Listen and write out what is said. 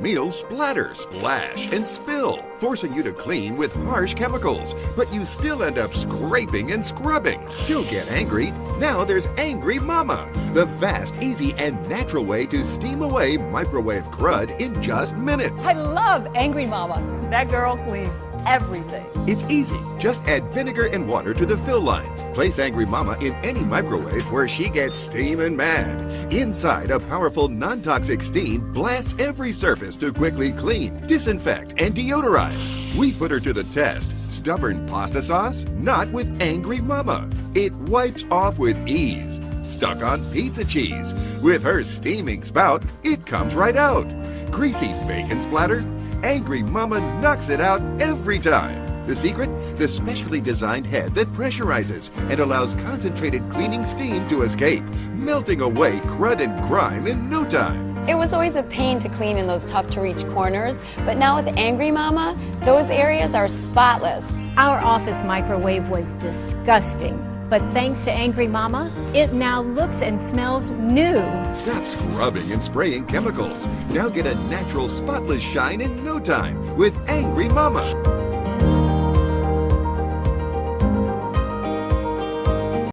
meals splatter, splash, and spill, forcing you to clean with harsh chemicals, but you still end up scraping and scrubbing. Don't get angry. Now there's Angry Mama, the fast, easy, and natural way to steam away microwave crud in just minutes. I love Angry Mama. That girl cleans everything. It's easy. Just add vinegar and water to the fill lines. Place Angry Mama in any microwave where she gets steaming mad. Inside, a powerful non-toxic steam blasts every surface to quickly clean, disinfect, and deodorize. We put her to the test. Stubborn pasta sauce? Not with Angry Mama. It wipes off with ease. Stuck on pizza cheese? With her steaming spout, it comes right out. Greasy bacon splatter? Angry Mama knocks it out every time. The secret? The specially designed head that pressurizes and allows concentrated cleaning steam to escape, melting away crud and grime in no time. It was always a pain to clean in those tough-to-reach corners, but now with Angry Mama, those areas are spotless. Our office microwave was disgusting, but thanks to Angry Mama, it now looks and smells new. Stop scrubbing and spraying chemicals. Now get a natural spotless shine in no time with Angry Mama.